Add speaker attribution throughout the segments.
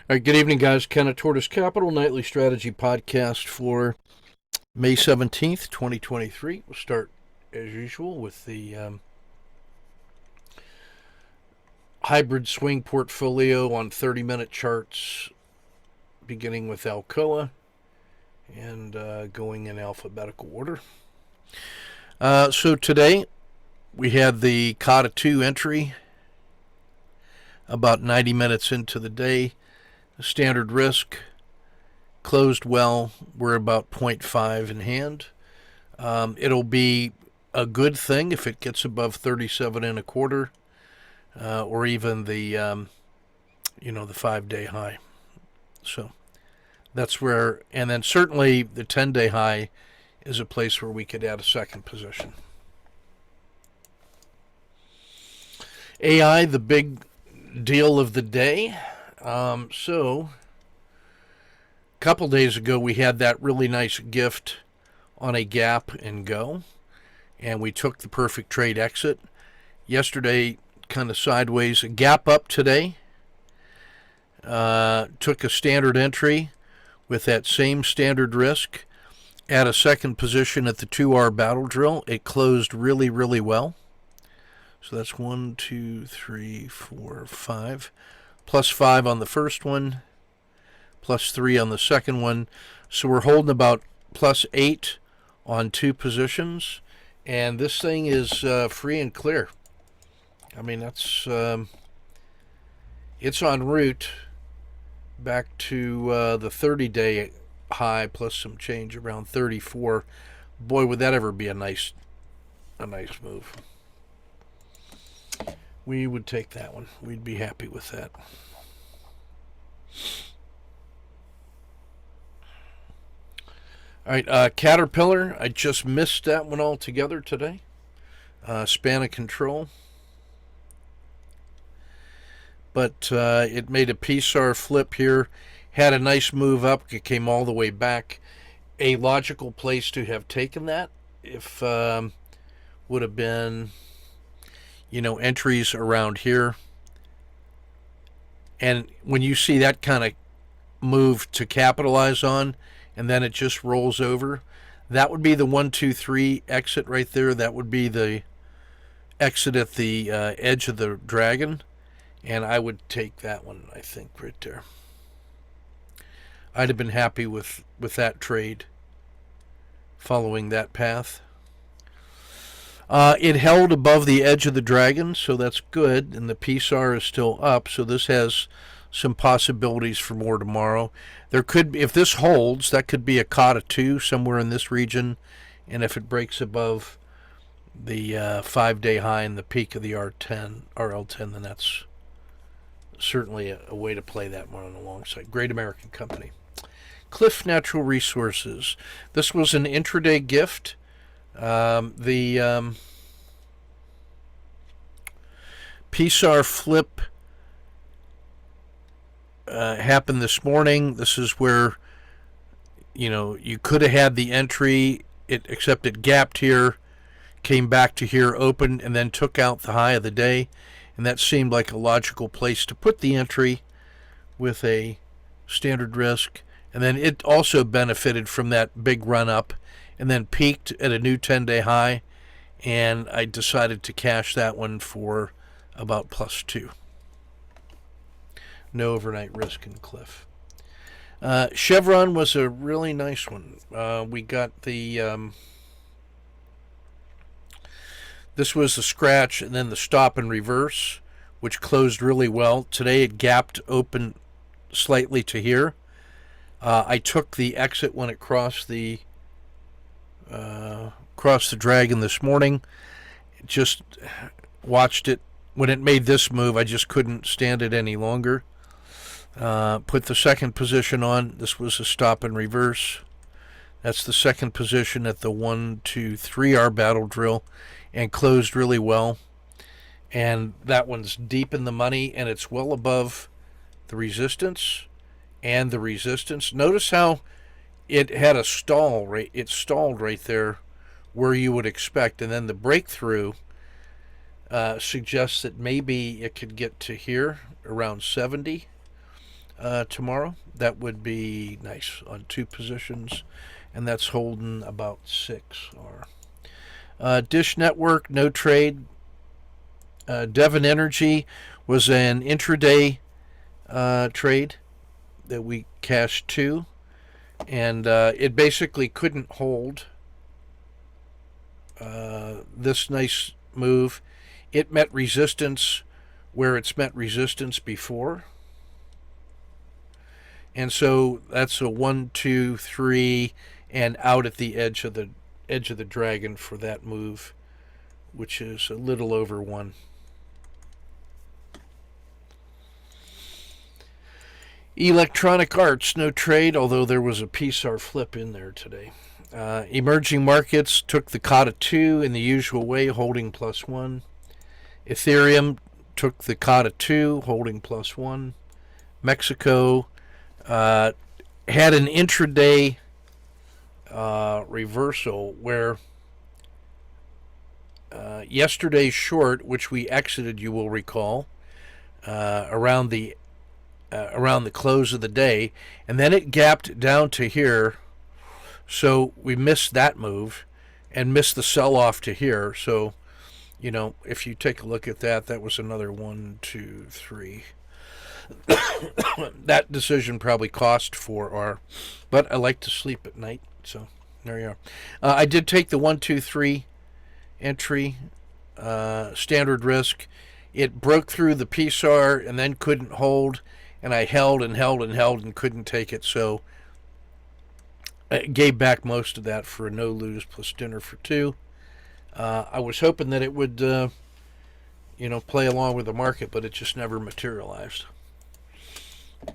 Speaker 1: All right, good evening, guys. Ken at Tortoise Capital, nightly strategy podcast for May 17th, 2023. We'll start, as usual, with the hybrid swing portfolio on 30-minute charts, beginning with Alcoa and going in alphabetical order. So today, we had the COTA 2 entry about 90 minutes into the day. Standard risk closed well. We're about 0.5 in hand. It'll be a good thing if it gets above 37 and a quarter, or even the the 5-day high. So that's where, and then certainly the 10-day high is a place where we could add a second position. AI, the big deal of the day. So a couple days ago, we had that really nice gift on a gap and go, and we took the perfect trade exit. Yesterday, kind of sideways, a gap up today. Took a standard entry with that same standard risk at a second position at the 2R battle drill. It closed really, really well. So that's 1, 2, 3, 4, 5. Plus 5 on the first one, plus 3 on the second one. So we're holding about plus 8 on 2 positions. And this thing is free and clear. I mean, that's it's en route back to the 30-day high plus some change around 34. Boy, would that ever be a nice move. We would take that one. We'd be happy with that. All right, Caterpillar. I just missed that one altogether today. Span of control. But it made a PSAR flip here. Had a nice move up. It came all the way back. A logical place to have taken that if would have been entries around here. And when you see that kind of move to capitalize on, and then it just rolls over, that would be the 1, 2, 3 exit right there. That would be the exit at the edge of the dragon. And I would take that one, I think, right there. I'd have been happy with that trade following that path. It held above the edge of the dragon, so that's good, and the PSAR is still up, so this has some possibilities for more tomorrow. There could be, if this holds, that could be a COTA 2 somewhere in this region, and if it breaks above the 5-day high and the peak of the RL10, then that's certainly a way to play that one on the long side. Great American company. Cliff Natural Resources. This was an intraday gift. The PSAR flip happened this morning. This is where you could have had the entry, except it gapped here, came back to here, opened, and then took out the high of the day, and that seemed like a logical place to put the entry with a standard risk. And then it also benefited from that big run up and then peaked at a new 10-day high, and I decided to cash that one for about plus 2. No overnight risk in Cliff. Chevron was a really nice one. We got the this was the scratch and then the stop and reverse, which closed really well. Today it gapped open slightly to here. I took the exit when it crossed the dragon this morning. Just watched it. When it made this move, I just couldn't stand it any longer. Put the second position on. This was a stop and reverse. That's the second position at the 1, 2, 3R battle drill, and closed really well. And that one's deep in the money, and it's well above the resistance and the resistance. Notice how it had a stall, right? It stalled right there where you would expect, and then the breakthrough suggests that maybe it could get to here around 70. tomorrow. That would be nice on 2 positions, and that's holding about 6. Dish Network, no trade. Devon Energy was an intraday trade that we cashed to, and it basically couldn't hold this nice move. It met resistance where it's met resistance before. And so that's a 1, 2, 3, and out at the edge of the dragon for that move, which is a little over 1. Electronic Arts, no trade, although there was a PSAR flip in there today. Emerging Markets took the COTA 2 in the usual way, holding +1. Ethereum took the COTA 2, holding +1. Mexico had an intraday reversal where yesterday's short, which we exited, you will recall, around the close of the day, and then it gapped down to here, so we missed that move and missed the sell-off to here. So, if you take a look at that, that was another 1, 2, 3. That decision probably cost 4R, but I like to sleep at night, so there you are. I did take the 1, 2, 3 entry, standard risk. It broke through the PSAR and then couldn't hold, and I held and held and held and couldn't take it, so I gave back most of that for a no-lose plus dinner for 2. I was hoping that it would, play along with the market, but it just never materialized.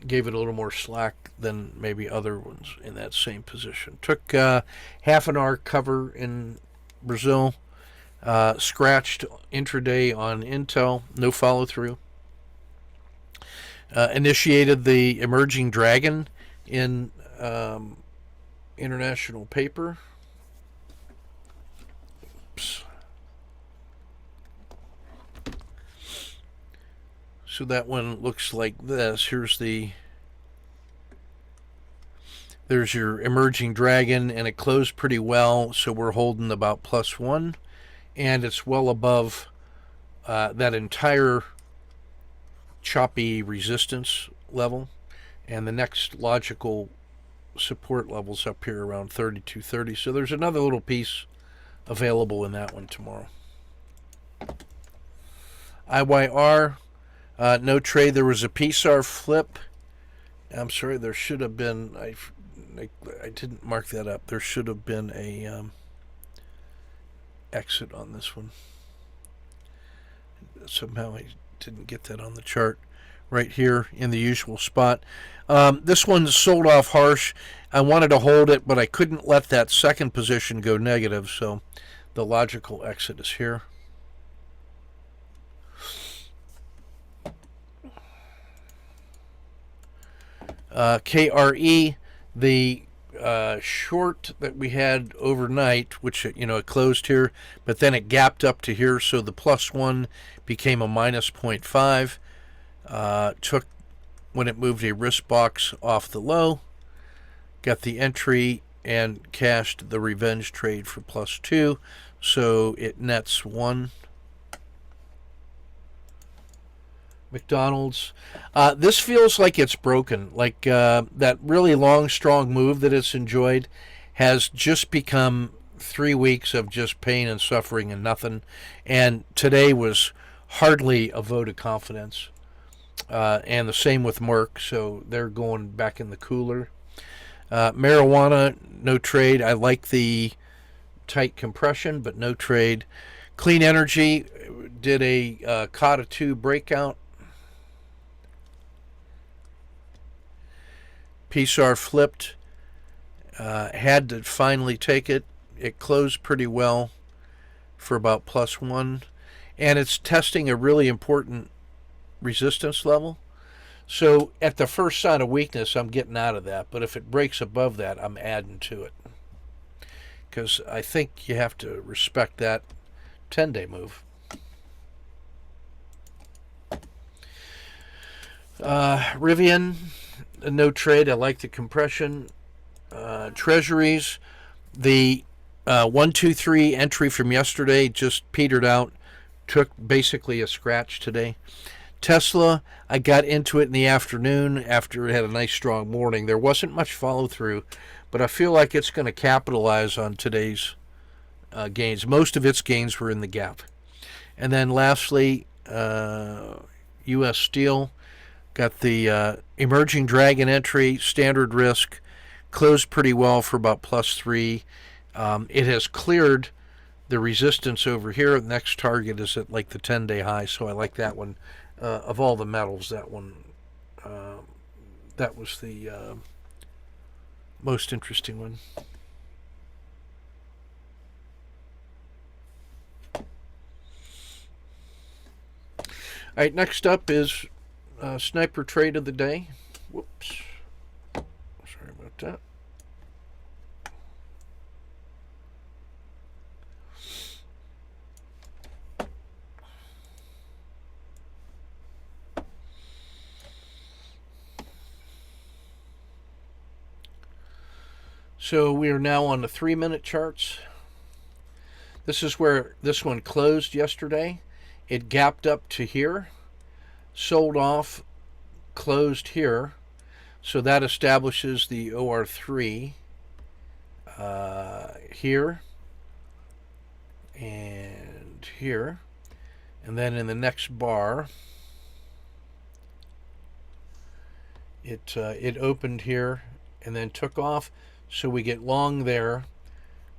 Speaker 1: Gave it a little more slack than maybe other ones in that same position. Took half an hour cover in Brazil. Scratched intraday on Intel. No follow through. Initiated the Emerging Dragon in International Paper. Oops. So that one looks like this. There's your Emerging Dragon, and it closed pretty well, so we're holding about +1, and it's well above that entire choppy resistance level, and the next logical support level's up here around 32.30, so there's another little piece available in that one tomorrow. IYR, no trade. There was a PSAR flip. I'm sorry, there should have been, I didn't mark that up. There should have been a exit on this one. Somehow I didn't get that on the chart. Right here in the usual spot. This one's sold off harsh. I wanted to hold it, but I couldn't let that second position go negative, so the logical exit is here. KRE, the short that we had overnight, which it closed here, but then it gapped up to here, so the +1 became a -0.5. Took when it moved a risk box off the low, got the entry and cashed the revenge trade for +2, so it nets 1. McDonald's. This feels like it's broken. Like that really long, strong move that it's enjoyed has just become 3 weeks of just pain and suffering and nothing. And today was hardly a vote of confidence. And the same with Merck, so they're going back in the cooler. Marijuana, no trade. I like the tight compression, but no trade. Clean Energy did a COTA 2 breakout. PSAR flipped, had to finally take it. It closed pretty well for about +1, and it's testing a really important resistance level. So at the first sign of weakness, I'm getting out of that, but if it breaks above that, I'm adding to it, because I think you have to respect that 10-day move. Rivian, a no trade. I like the compression. Treasuries, the 123 entry from yesterday just petered out, took basically a scratch today. Tesla, I got into it in the afternoon after it had a nice strong morning. There wasn't much follow through, but I feel like it's going to capitalize on today's gains. Most of its gains were in the gap. And then lastly, U.S. Steel got the emerging dragon entry, standard risk, closed pretty well for about +3. It has cleared the resistance over here. The next target is at like the 10-day high, so I like that one. Of all the metals, that one, that was the most interesting one. All right, next up is sniper trade of the day. Whoops. Sorry about that. So we are now on the 3-minute charts. This is where this one closed yesterday. It gapped up to here, sold off, closed here. So that establishes the OR3 here and here. And then in the next bar, it opened here and then took off. So we get long there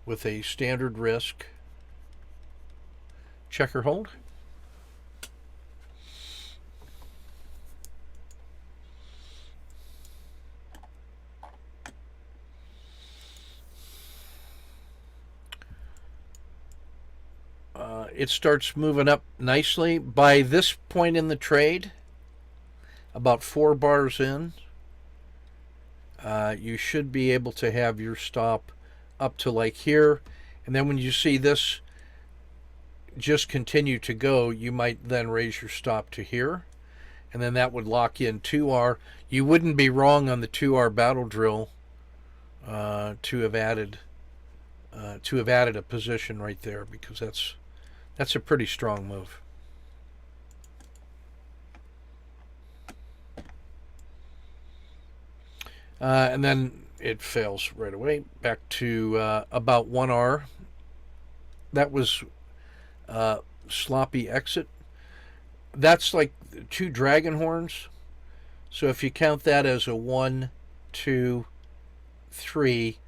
Speaker 1: with a standard risk. Checker hold. It starts moving up nicely. By this point in the trade, about 4 bars in, you should be able to have your stop up to like here. And then when you see this just continue to go, you might then raise your stop to here. And then that would lock in 2R. You wouldn't be wrong on the 2R battle drill to have added a position right there, because that's a pretty strong move. And then it fails right away. Back to about 1R. That was sloppy exit. That's like 2 dragon horns. So if you count that as a 1, 2, 3,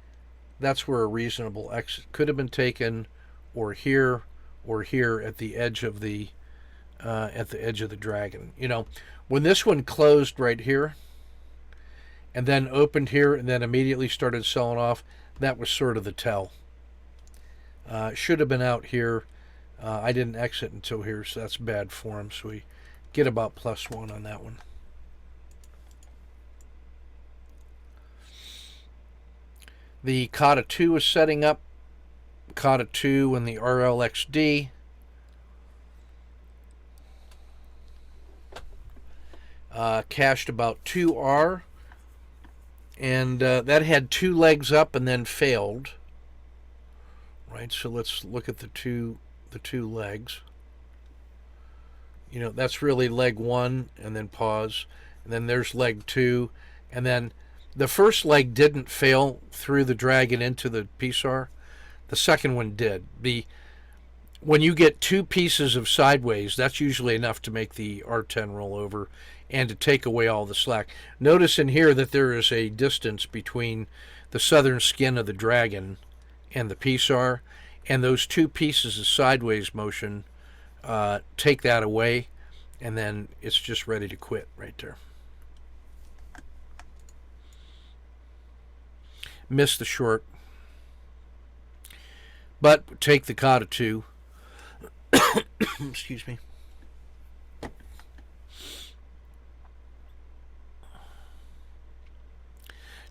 Speaker 1: that's where a reasonable exit could have been taken, or here at the edge of the dragon. You know, when this one closed right here and then opened here and then immediately started selling off, that was sort of the tell. Should have been out here. I didn't exit until here, so that's bad form. So we get about +1 on that one. The Kata 2 is setting up. Kata 2 and the RLXD. Cashed about 2R. And that had 2 legs up and then failed. Right, so let's look at the two legs. You know, that's really leg 1 and then pause. And then there's leg 2. And then the first leg didn't fail through the dragon into the PSAR. The second one did. When you get 2 pieces of sideways, that's usually enough to make the R10 roll over and to take away all the slack. Notice in here that there is a distance between the southern skin of the dragon and the PSAR, and those 2 pieces of sideways motion take that away, and then it's just ready to quit right there. Missed the short, but take the Kata 2. Excuse me.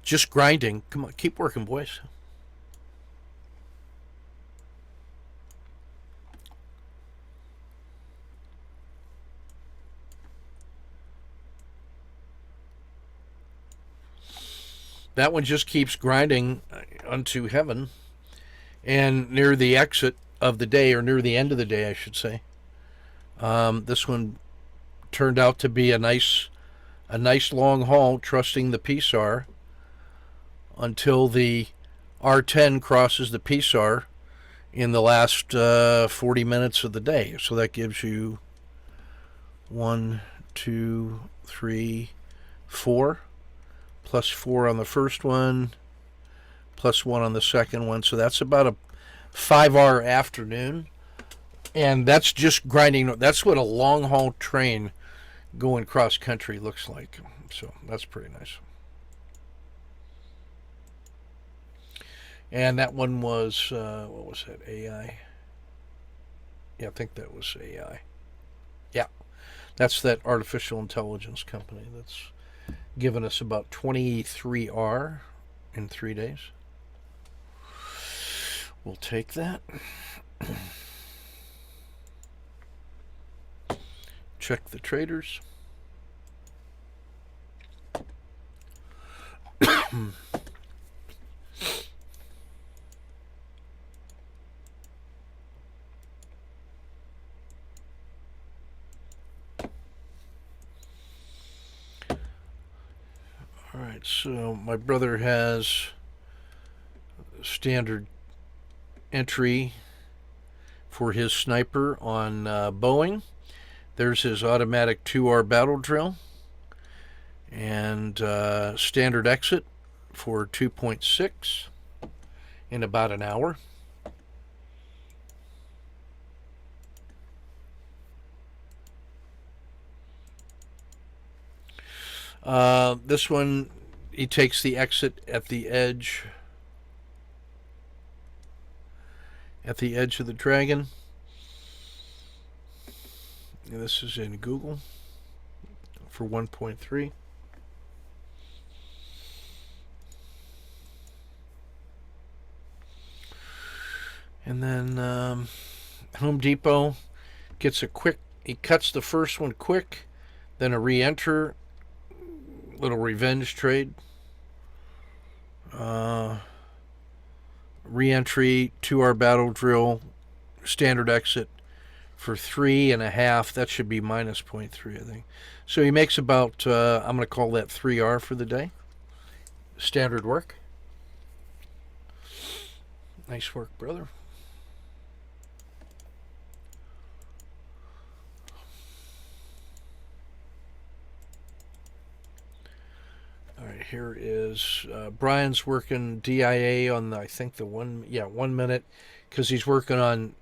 Speaker 1: Just grinding. Come on, keep working, boys. That one just keeps grinding unto heaven. And near the exit of the day, or near the end of the day, I should say, this one turned out to be a nice long haul, trusting the PSAR until the R10 crosses the PSAR in the last 40 minutes of the day. So that gives you 1, 2, 3, 4, plus 4 on the first one, plus 1 on the second one. So that's about a 5-hour afternoon. And that's just grinding. That's what a long haul train going cross country looks like. So that's pretty nice. And that one was, what was that, AI? Yeah, I think that was AI. Yeah, that's that artificial intelligence company that's given us about 23R in 3 days. We'll take that. Check the traders. All right, so my brother has standard entry for his sniper on Boeing. There's his automatic 2R battle drill and standard exit for 2.6 in about an hour. This one, he takes the exit at the edge of the dragon. And this is in Google for 1.3. And then Home Depot gets a quick, he cuts the first one quick, then a re-enter, little revenge trade. Re-entry, 2R battle drill, standard exit for 3.5. That should be minus 0.3, I think. So he makes about, I'm going to call that 3R for the day. Standard work. Nice work, brother. All right, here is Brian's working DIA on the, I think the 1 minute, because he's working on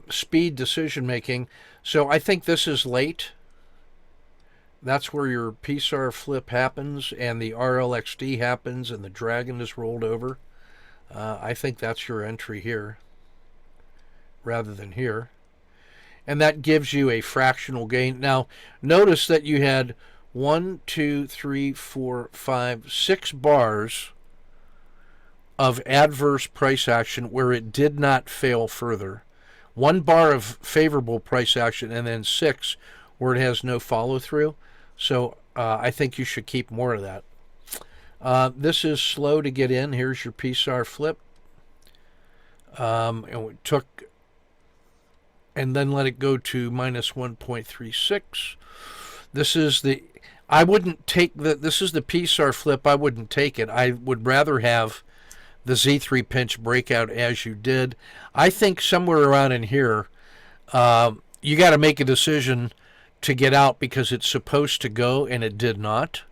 Speaker 1: speed decision making. So I think this is late. That's where your PSAR flip happens and the RLXD happens and the dragon is rolled over. I think that's your entry here rather than here. And that gives you a fractional gain. Now, notice that you had 1, 2, 3, 4, 5, 6 bars of adverse price action where it did not fail further. 1 bar of favorable price action, and then 6 where it has no follow through. So I think you should keep more of that. This is slow to get in. Here's your PSAR flip. And we took, and then let it go to minus 1.36. This is the, I wouldn't take the, this is the PSAR flip. I wouldn't take it. I would rather have the Z3 pinch breakout as you did. I think somewhere around in here, you got to make a decision to get out because it's supposed to go and it did not.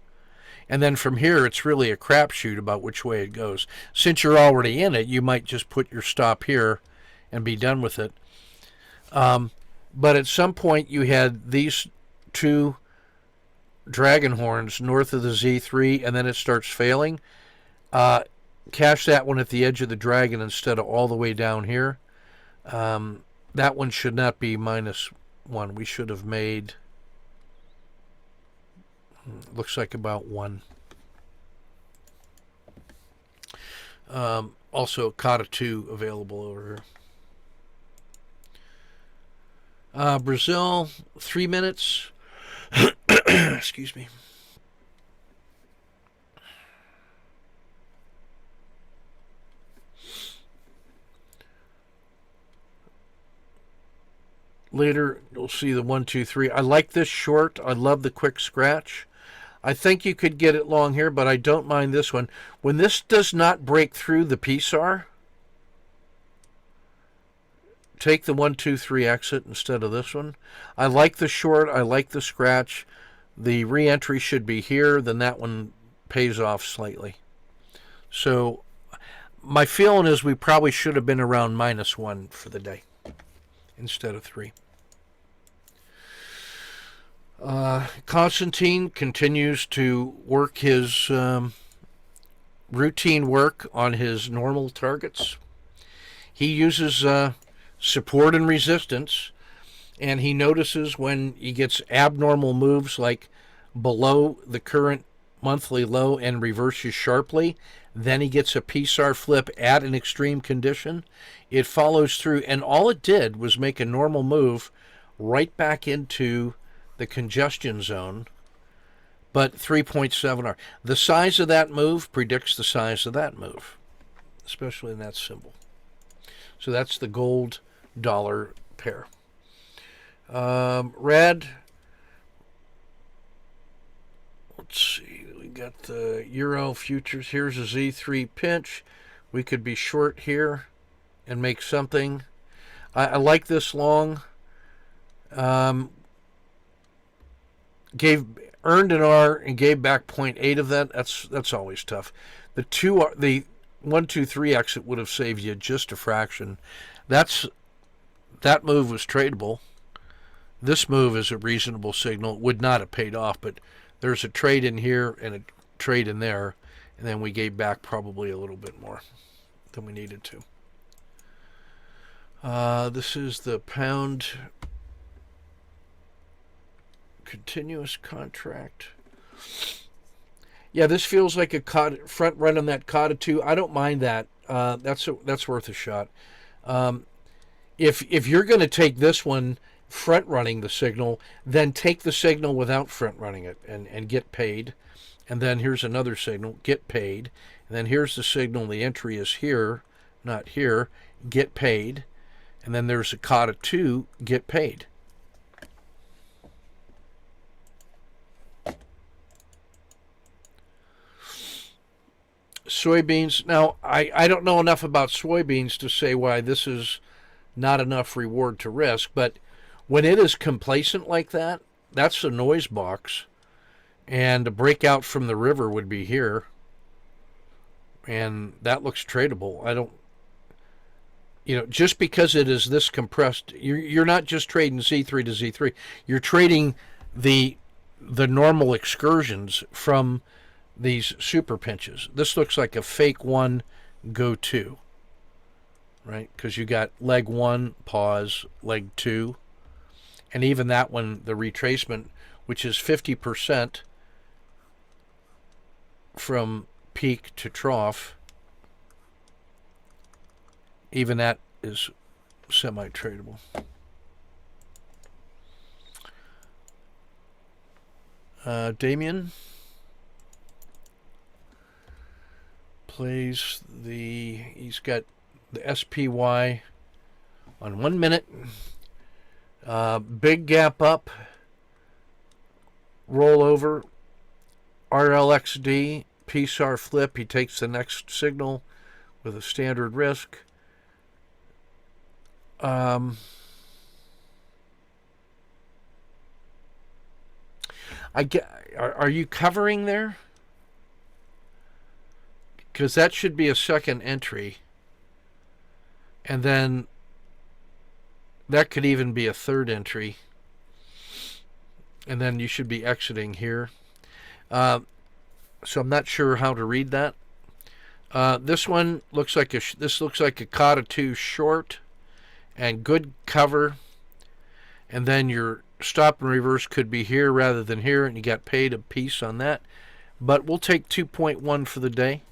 Speaker 1: And then from here, it's really a crapshoot about which way it goes. Since you're already in it, you might just put your stop here and be done with it. But at some point, you had these 2 dragon horns north of the Z3, and then it starts failing. Cash that one at the edge of the dragon instead of all the way down here. That one should not be minus 1. We should have made, looks like about 1. Also, Kata 2 available over here. Brazil, 3 minutes. Excuse me. Later, you'll see the 1, 2, 3. I like this short. I love the quick scratch. I think you could get it long here, but I don't mind this one. When this does not break through the PSAR, take the 1, 2, 3 exit instead of this one. I like the short. I like the scratch. The re-entry should be here. Then that one pays off slightly. So my feeling is we probably should have been around -1 for the day instead of 3. Constantine continues to work his routine work on his normal targets. He uses support and resistance, and he notices when he gets abnormal moves like below the current monthly low and reverses sharply. Then he gets a PSAR flip at an extreme condition. It follows through, and all it did was make a normal move right back into the congestion zone, but 3.7R. The size of that move predicts the size of that move, especially in that symbol. So that's the gold dollar pair. Red, let's see, we got the Euro futures. Here's a Z3 pinch. We could be short here and make something. I like this long. Earned an R and gave back 0.8 of that. That's always tough. The 1, 2, 3 exit would have saved you just a fraction. That move was tradable. This move is a reasonable signal. It would not have paid off, but there's a trade in here and a trade in there, and then we gave back probably a little bit more than we needed to. This is the pound continuous contract. Yeah, this feels like a front run on that COTA 2. I don't mind that. That's worth a shot. If you're going to take this one front running the signal, then take the signal without front running it and get paid. And then here's another signal, get paid. And then here's the signal, the entry is here, not here, get paid. And then there's a COTA 2, get paid. Soybeans. Now, I don't know enough about soybeans to say why this is not enough reward to risk, but when it is complacent like that, that's a noise box, and a breakout from the river would be here, and that looks tradable. I don't, just because it is this compressed, you're not just trading Z3 to Z3, you're trading the normal excursions from these super pinches. This looks like a fake 1, go 2, right? Because you got leg 1, pause, leg 2, and even that one, the retracement, which is 50% from peak to trough, even that is semi-tradable. Damien plays he's got the SPY on 1 minute. Big gap up, roll over, RLXD, PSAR flip. He takes the next signal with a standard risk. Are you covering there? Because that should be a second entry. And then that could even be a third entry. And then you should be exiting here. So I'm not sure how to read that. This one looks like a COTA 2 short and good cover. And then your stop and reverse could be here rather than here, and you got paid a piece on that. But we'll take 2.1 for the day.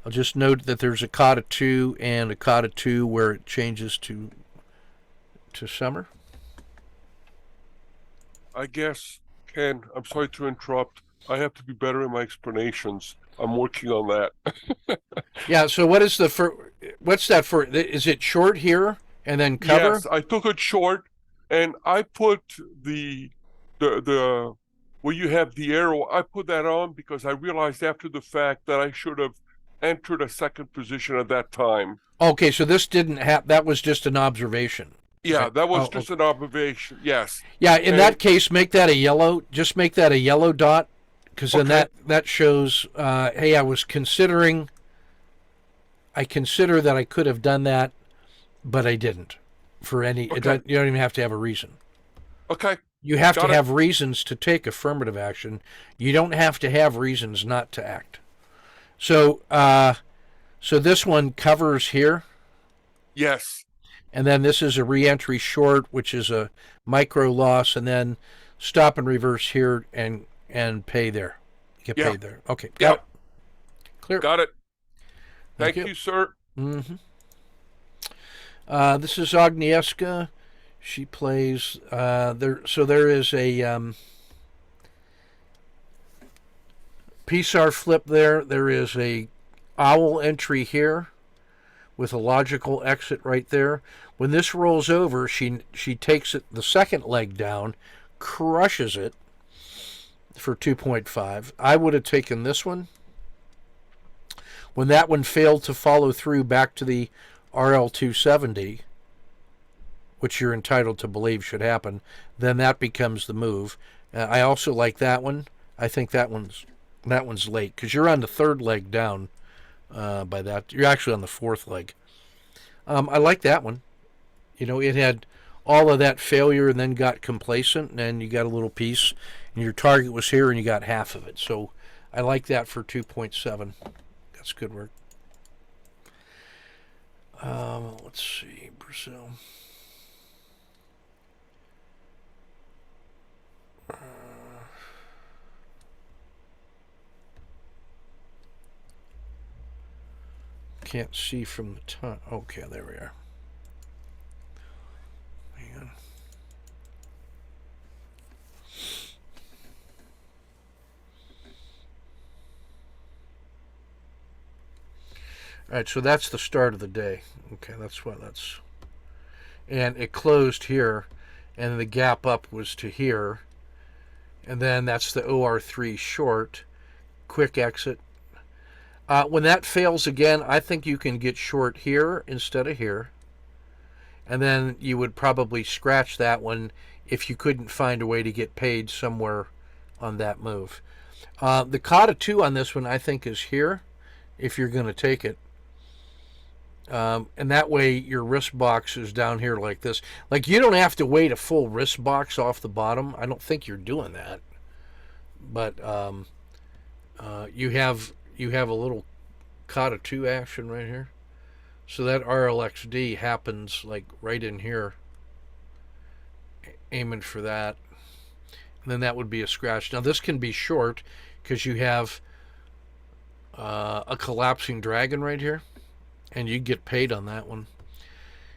Speaker 1: I'll just note that there's a COTA 2 and a COTA 2 where it changes to summer.
Speaker 2: I guess, Ken, I'm sorry to interrupt. I have to be better in my explanations. I'm working on that.
Speaker 1: Yeah, so what's that for? Is it short here and then cover?
Speaker 2: Yes, I took it short, and I put the where you have the arrow, I put that on because I realized after the fact that I should have entered a second position at that time.
Speaker 1: Okay, so this didn't have. That was just an observation,
Speaker 2: Yeah,
Speaker 1: right?
Speaker 2: that
Speaker 1: Oh,
Speaker 2: was just
Speaker 1: okay.
Speaker 2: an observation. Yes.
Speaker 1: Yeah. In that
Speaker 2: And
Speaker 1: case, make that a yellow. Just make that a yellow dot, because then
Speaker 2: okay,
Speaker 1: that shows. Hey, I was considering. I consider that I could have done that, but I didn't. For any,
Speaker 2: okay,
Speaker 1: you don't even have to have a reason.
Speaker 2: okay.
Speaker 1: You have to
Speaker 2: Got it.
Speaker 1: have reasons to take affirmative action. You don't have to have reasons not to act. So, so this one covers here,
Speaker 2: Yes.
Speaker 1: and then this is a reentry short, which is a micro loss, and then stop and reverse here and pay there. Get
Speaker 2: Yeah.
Speaker 1: paid there. Okay, got
Speaker 2: Yeah.
Speaker 1: it. Clear.
Speaker 2: Got it.
Speaker 1: Thank
Speaker 2: Thank
Speaker 1: you.
Speaker 2: you, sir.
Speaker 1: Mm-hmm. This is Agnieszka. She plays there. So there is a PSAR flip there. There is a owl entry here with a logical exit right there. When this rolls over, she takes it the second leg down, crushes it for 2.5. I would have taken this one. When that one failed to follow through back to the RL 270, which you're entitled to believe should happen, then that becomes the move. I also like that one. I think that one's late because you're on the third leg down by that. You're actually on the fourth leg. I like that one. It had all of that failure and then got complacent, and you got a little piece, and your target was here, and you got half of it. So I like that for 2.7. That's good work. Let's see, Brazil. Can't see from the top. Okay, there we are. Hang on. All right, so that's the start of the day. Okay, that's. And it closed here, and the gap up was to here, and then that's the OR3 short. Quick exit. When that fails again, I think you can get short here instead of here. And then you would probably scratch that one if you couldn't find a way to get paid somewhere on that move. The COTA 2 on this one, I think, is here if you're going to take it. And that way your wrist box is down here like this. Like, you don't have to wait a full wrist box off the bottom. I don't think you're doing that. But you have a little COTA 2 action right here. So that RLXD happens like right in here, aiming for that. And then that would be a scratch. Now this can be short because you have a collapsing dragon right here, and you get paid on that one.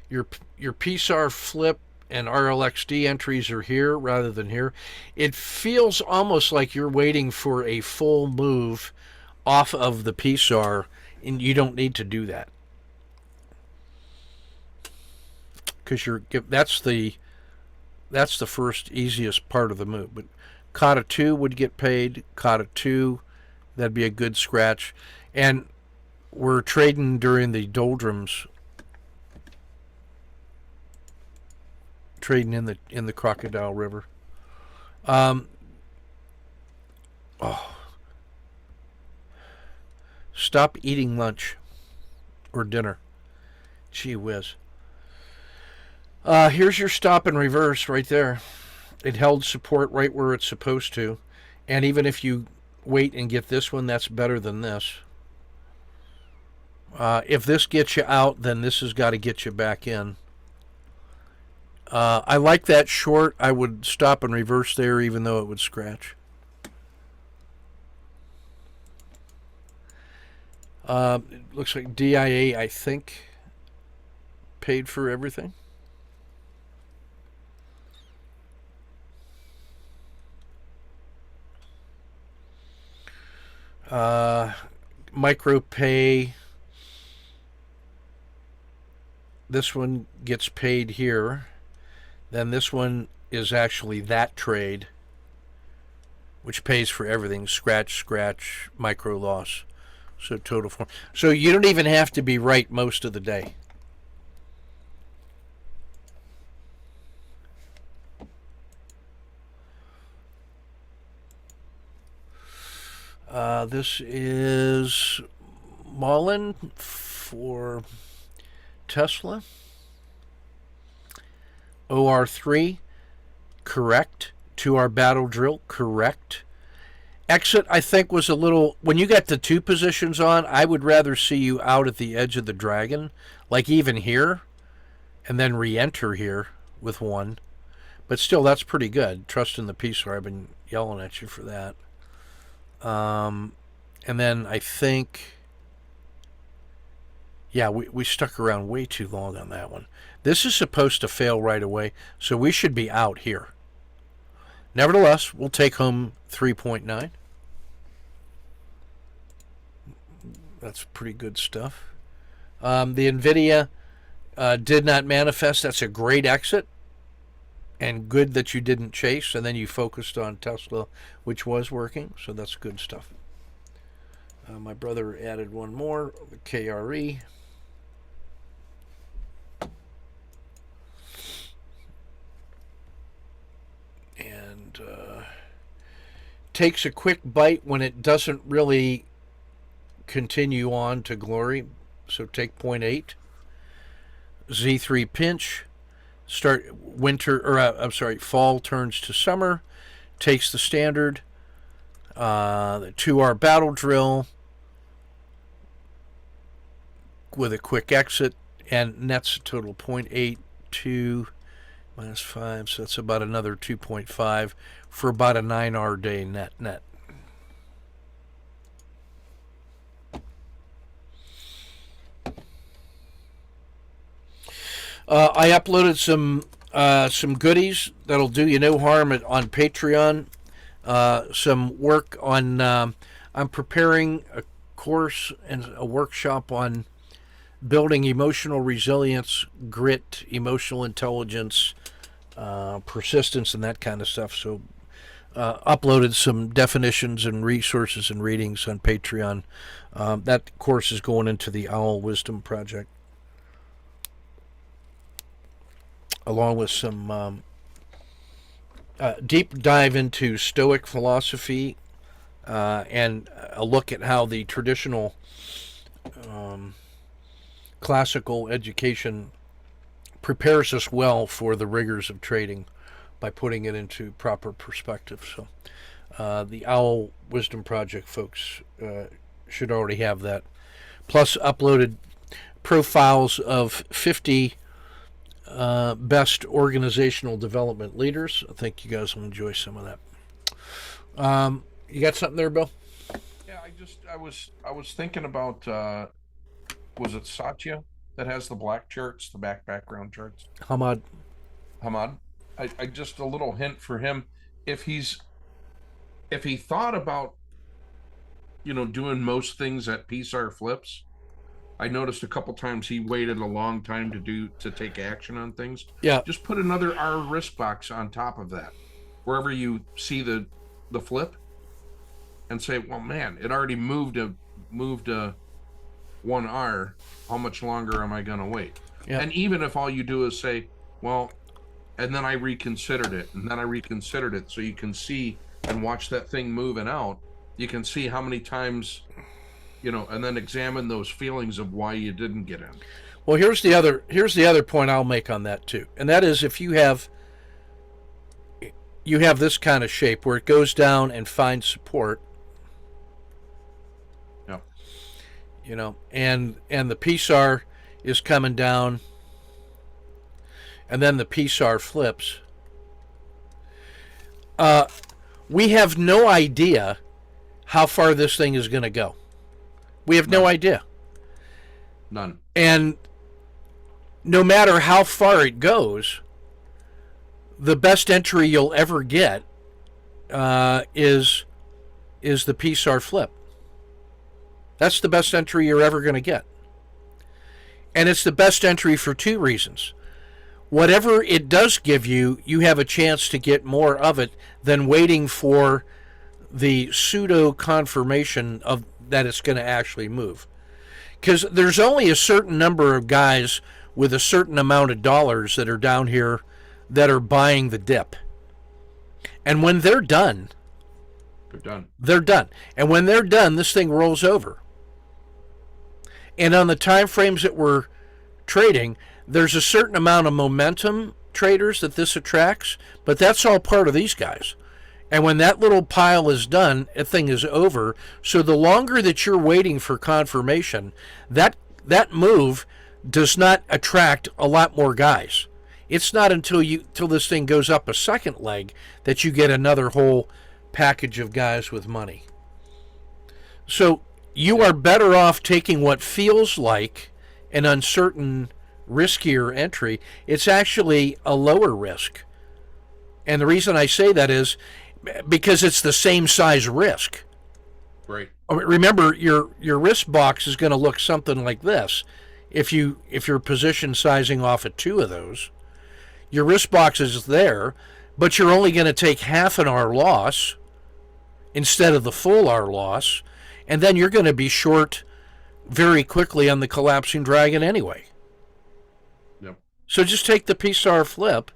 Speaker 1: Your PSAR flip and RLXD entries are here rather than here. It feels almost like you're waiting for a full move off of the PSAR, and you don't need to do that because that's the first easiest part of the move. But COTA 2 would get paid. COTA 2, that'd be a good scratch. And we're trading during the doldrums, trading in the Crocodile River. Um, oh, stop eating lunch or dinner. Gee whiz. Here's your stop and reverse right there. It held support right where it's supposed to. And even if you wait and get this one, that's better than this. If this gets you out, then this has got to get you back in. I like that short. I would stop and reverse there, even though it would scratch. It looks like DIA, I think, paid for everything. Micro pay. This one gets paid here. Then this one is actually that trade, which pays for everything, scratch, scratch, micro loss. So total form. So you don't even have to be right most of the day. This is Mullen for Tesla. OR3, correct. 2R battle drill, correct. Exit, I think, was a little... When you got the 2 positions on, I would rather see you out at the edge of the dragon, like even here, and then re-enter here with 1. But still, that's pretty good. Trust in the peacer. I've been yelling at you for that. And then I think... Yeah, we stuck around way too long on that one. This is supposed to fail right away, so we should be out here. Nevertheless, we'll take home 3.9. That's pretty good stuff. The NVIDIA did not manifest. That's a great exit. And good that you didn't chase, and then you focused on Tesla, which was working, so that's good stuff. My brother added one more, the KRE. And takes a quick bite when it doesn't really continue on to glory, so take 0.8. Z3 pinch. Start winter, or I'm sorry, fall turns to summer. Takes the standard. The 2R battle drill with a quick exit, and nets a total 0.82 minus 5, so that's about another 2.5 for about a 9R day net. I uploaded some goodies that'll do you no harm on Patreon. Some work on I'm preparing a course and a workshop on building emotional resilience, grit, emotional intelligence, persistence, and that kind of stuff. So uploaded some definitions and resources and readings on Patreon. That course is going into the Owl Wisdom Project, along with some deep dive into Stoic philosophy and a look at how the traditional classical education prepares us well for the rigors of trading by putting it into proper perspective. So the Owl Wisdom Project folks should already have that. Plus uploaded profiles of 50 best organizational development leaders. I think you guys will enjoy some of that. You got something there, Bill?
Speaker 3: Yeah, I was thinking about was it Satya that has the black charts, the background charts?
Speaker 1: Hamad.
Speaker 3: Hamad. I just a little hint for him if he thought about doing most things at PSAR flips. I noticed a couple times he waited a long time to take action on things.
Speaker 1: Yeah.
Speaker 3: Just put another R risk box on top of that, wherever you see the flip, and say, well, man, it already moved a 1R. How much longer am I going to wait?
Speaker 1: Yeah.
Speaker 3: And even if all you do is say, well, and then I reconsidered it, and then I reconsidered it, so you can see and watch that thing moving out. You can see how many times. And then examine those feelings of why you didn't get in.
Speaker 1: Well, here's the other point I'll make on that too, and that is if you have this kind of shape where it goes down and finds support, and the PSAR is coming down, and then the PSAR flips. We have no idea how far this thing is going to go. We have no idea.
Speaker 3: None.
Speaker 1: And no matter how far it goes, the best entry you'll ever get is the PSAR flip. That's the best entry you're ever going to get. And it's the best entry for 2 reasons. whatever it does give you, you have a chance to get more of it than waiting for the pseudo confirmation of that it's going to actually move. Because there's only a certain number of guys with a certain amount of dollars that are down here that are buying the dip. And when they're done, they're done. And when they're done, this thing rolls over. And on the time frames that we're trading, there's a certain amount of momentum traders that this attracts, but that's all part of these guys. And when that little pile is done, a thing is over. So the longer that you're waiting for confirmation, that move does not attract a lot more guys. It's not until this thing goes up a second leg that you get another whole package of guys with money. So you are better off taking what feels like an uncertain, riskier entry. It's actually a lower risk. And the reason I say that is because it's the same size risk.
Speaker 3: Right.
Speaker 1: Remember, your risk box is going to look something like this. If you're position sizing off at 2 of those, your risk box is there, but you're only going to take half an R loss instead of the full R loss, and then you're going to be short very quickly on the collapsing dragon anyway.
Speaker 3: Yep.
Speaker 1: So just take the PSAR flip,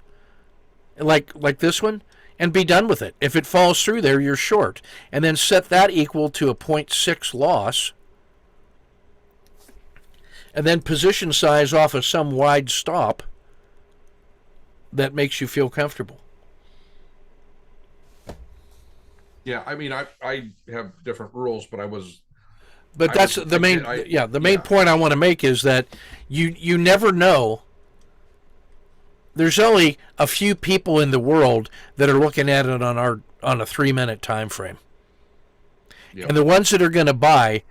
Speaker 1: like this one, and be done with it. If it falls through there, you're short. And then set that equal to a 0.6 loss. And then position size off of some wide stop that makes you feel comfortable.
Speaker 3: Yeah, I mean, I have different rules, but
Speaker 1: But that's the main. The main point I want to make is that you never know. There's only a few people in the world that are looking at it on a 3-minute time frame. Yep. And the ones that are going to buy,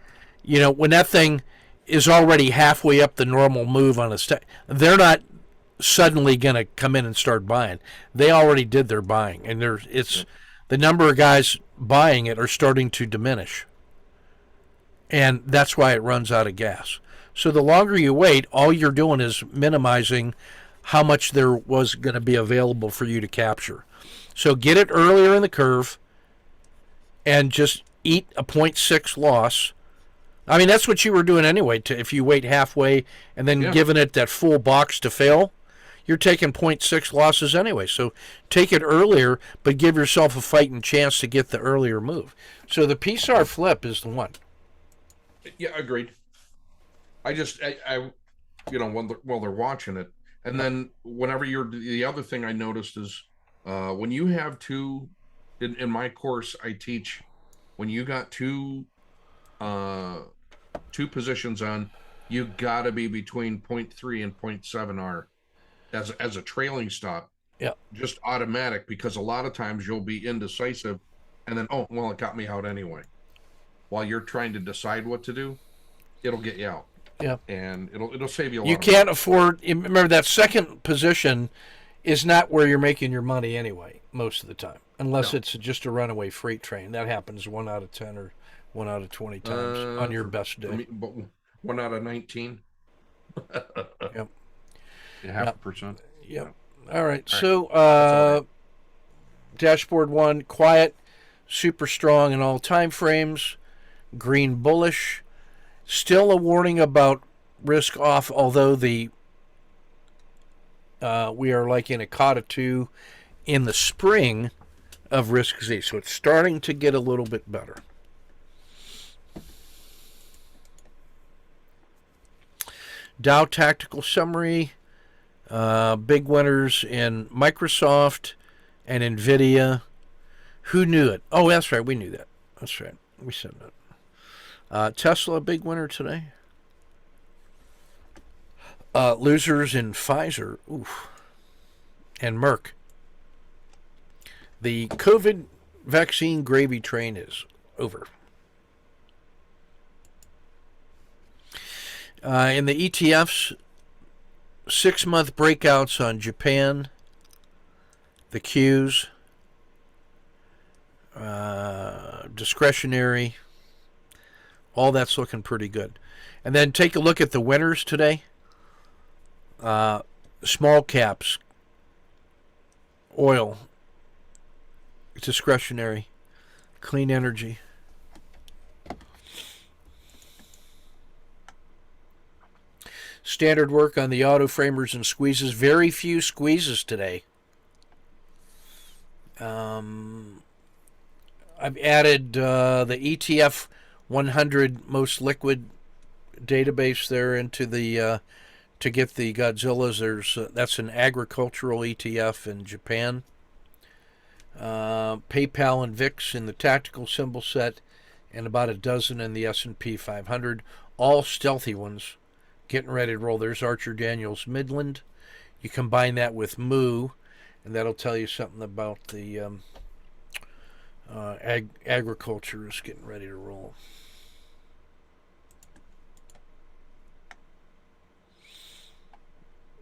Speaker 1: when that thing is already halfway up the normal move on a they're not suddenly going to come in and start buying. They already did their buying, and the number of guys buying it are starting to diminish. And that's why it runs out of gas. So the longer you wait, all you're doing is minimizing how much there was going to be available for you to capture. So get it earlier in the curve and just eat a 0.6 loss. I mean, that's what you were doing anyway. If you wait halfway and then giving it that full box to fail, you're taking 0.6 losses anyway. So take it earlier, but give yourself a fighting chance to get the earlier move. So the PSAR flip is the one.
Speaker 3: Yeah, agreed. I while they're watching it, and then whenever the other thing I noticed is when you have two, in my course I teach, when you got two positions on, you got to be between 0.3 and 0.7 R as a trailing stop.
Speaker 1: Yeah,
Speaker 3: just automatic, because a lot of times you'll be indecisive, and then it got me out anyway. While you're trying to decide what to do, it'll get you out.
Speaker 1: Yeah,
Speaker 3: and it'll save you a lot.
Speaker 1: You can't afford. Remember, that second position is not where you're making your money anyway, most of the time, unless it's just a runaway freight train. That happens 1 out of 10 or 1 out of 20 times on your best day.
Speaker 3: But 1 out of 19.
Speaker 1: Yep.
Speaker 3: Yeah, 0.5%.
Speaker 1: Yep. All right. So, dashboard 1, quiet, super strong in all time frames, green bullish. Still a warning about risk off, although we are like in a Kata 2 in the spring of risk Z. So it's starting to get a little bit better. Dow tactical summary. Big winners in Microsoft and NVIDIA. Who knew it? Oh, that's right. We knew that. That's right. We said that. Tesla, big winner today. Losers in Pfizer. Oof. And Merck. The COVID vaccine gravy train is over. In the ETFs, 6-month breakouts on Japan, the Qs, discretionary, all that's looking pretty good. And then take a look at the winners today. Small caps, oil, discretionary, clean energy. Standard work on the auto framers and squeezes. Very few squeezes today. I've added the ETF 100 most liquid database there into the to get the Godzillas. There's that's an agricultural ETF in Japan. PayPal and VIX in the tactical symbol set, and about a dozen in the S&P 500. All stealthy ones, getting ready to roll. There's Archer Daniels Midland. You combine that with Moo, and that'll tell you something about the agriculture is getting ready to roll.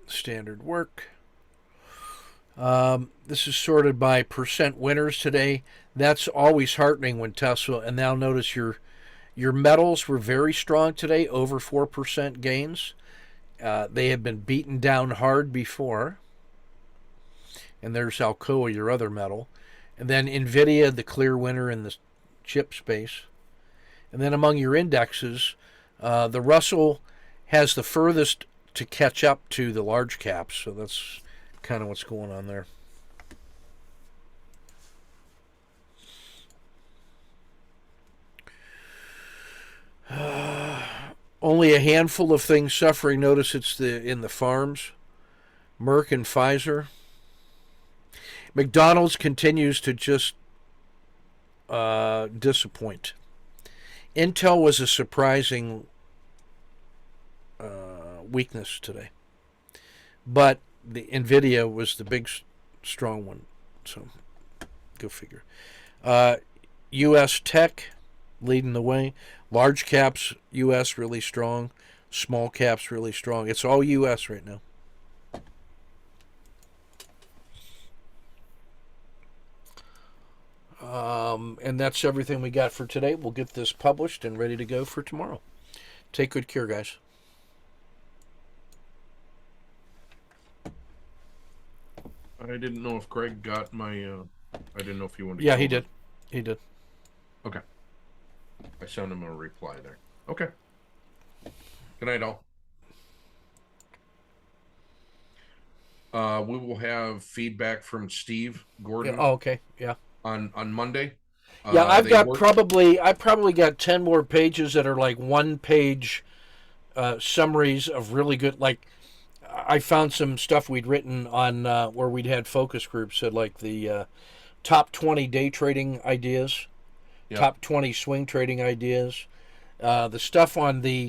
Speaker 1: Standard work. This is sorted by percent winners today. That's always heartening when Tesla. And now notice your metals were very strong today, over 4% gains. They have been beaten down hard before. And there's Alcoa, your other metal. And then NVIDIA, the clear winner in the chip space. And then among your indexes, the Russell has the furthest to catch up to the large caps. So that's kind of what's going on there. Only a handful of things suffering. Notice it's in the farms. Merck and Pfizer. McDonald's continues to just disappoint. Intel was a surprising weakness today. But the NVIDIA was the big, strong one. So, go figure. U.S. tech leading the way. Large caps, U.S. really strong. Small caps really strong. It's all U.S. right now. And that's everything we got for today. We'll get this published and ready to go for tomorrow. Take good care, guys.
Speaker 3: I didn't know if Craig got my. I didn't know if he wanted.
Speaker 1: Yeah, he did. He did.
Speaker 3: Okay. I sent him a reply there. Okay. Good night, all. We will have feedback from Steve Gordon.
Speaker 1: Yeah, oh, okay. Yeah.
Speaker 3: On Monday.
Speaker 1: Yeah, I've got I probably got 10 more pages that are like 1-page summaries of really good. Like, I found some stuff we'd written on where we'd had focus groups, said like the top 20 day trading ideas,
Speaker 3: Yep.
Speaker 1: top 20 swing trading ideas, the stuff on the